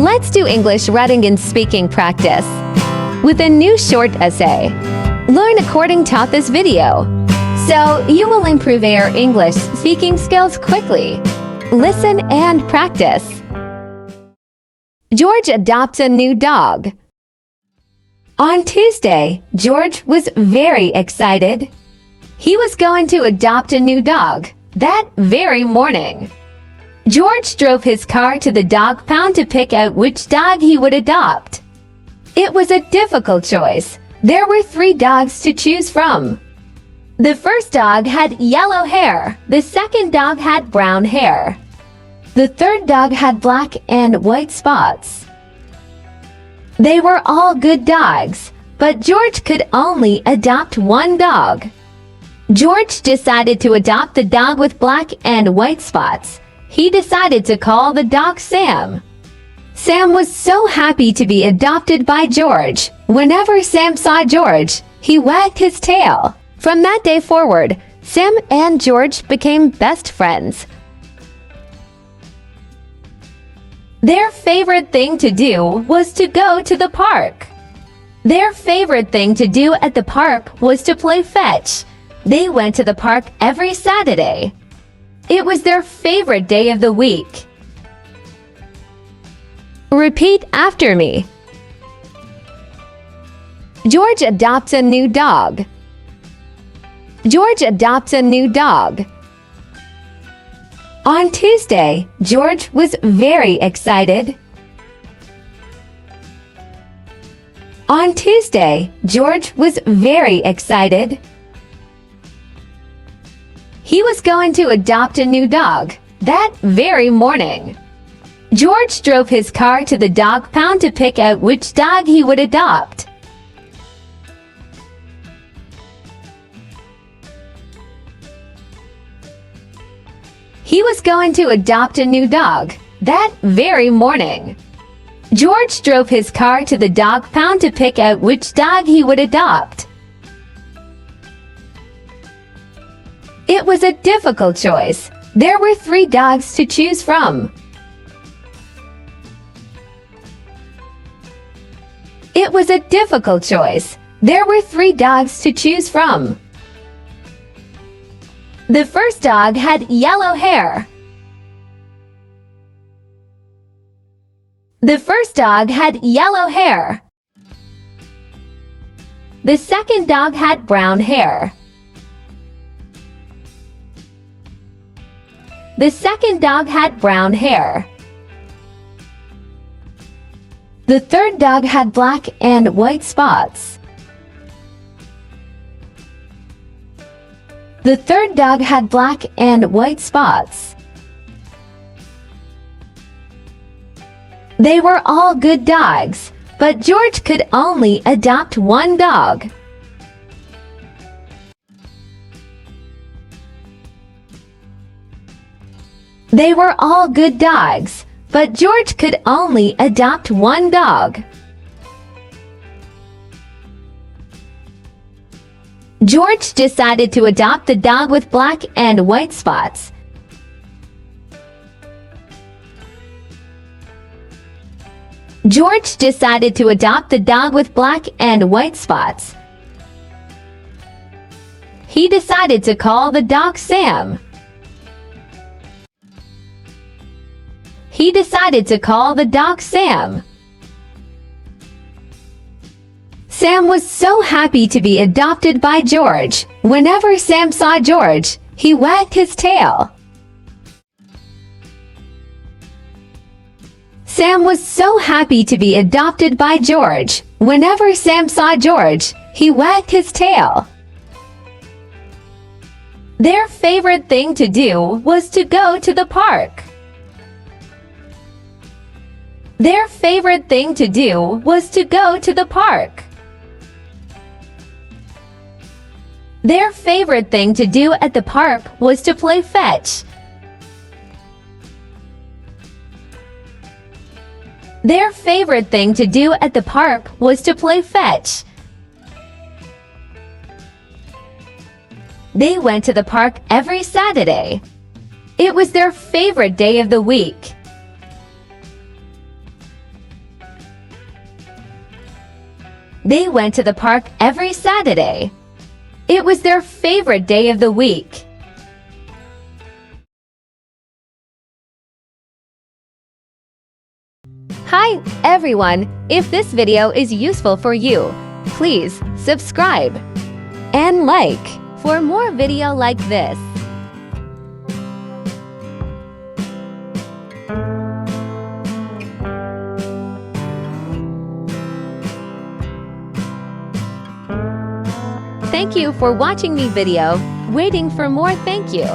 Let's do English reading and speaking practice with a new short essay. Learn according to this video, so you will improve your English speaking skills quickly. Listen and practice. George adopts a new dog. On Tuesday, George was very excited. He was going to adopt a new dog that very morning. George drove his car to the dog pound to pick out which dog he would adopt. It was a difficult choice. There were 3 dogs to choose from. The first dog had yellow hair. The second dog had brown hair. The third dog had black and white spots. They were all good dogs, but George could only adopt one dog. George decided to adopt the dog with black and white spots. He decided to call the dog Sam. Sam was so happy to be adopted by George. Whenever Sam saw George, he wagged his tail. From that day forward, Sam and George became best friends. Their favorite thing to do was to go to the park. Their favorite thing to do at the park was to play fetch. They went to the park every Saturday. It was their favorite day of the week. Repeat after me. George adopts a new dog. George adopts a new dog. On Tuesday, George was very excited. On Tuesday, George was very excited. He was going to adopt a new dog that very morning. George drove his car to the dog pound to pick out which dog he would adopt. He was going to adopt a new dog that very morning. George drove his car to the dog pound to pick out which dog he would adopt. It was a difficult choice. There were 3 dogs to choose from. It was a difficult choice. There were 3 dogs to choose from. The first dog had yellow hair. The first dog had yellow hair. The second dog had brown hair. The second dog had brown hair. The third dog had black and white spots. The third dog had black and white spots. They were all good dogs, but George could only adopt one dog. They were all good dogs, but George could only adopt one dog. George decided to adopt the dog with black and white spots. George decided to adopt the dog with black and white spots. He decided to call the dog Sam. He decided to call the dog Sam. Sam was so happy to be adopted by George. Whenever Sam saw George, he wagged his tail. Sam was so happy to be adopted by George. Whenever Sam saw George, he wagged his tail. Their favorite thing to do was to go to the park. Their favorite thing to do was to go to the park. Their favorite thing to do at the park was to play fetch. Their favorite thing to do at the park was to play fetch. They went to the park every Saturday. It was their favorite day of the week. They went to the park every Saturday. It was their favorite day of the week. Hi, everyone. If this video is useful for you, please subscribe and like for more video like this. Thank you for watching me video. Waiting for more. Thank you.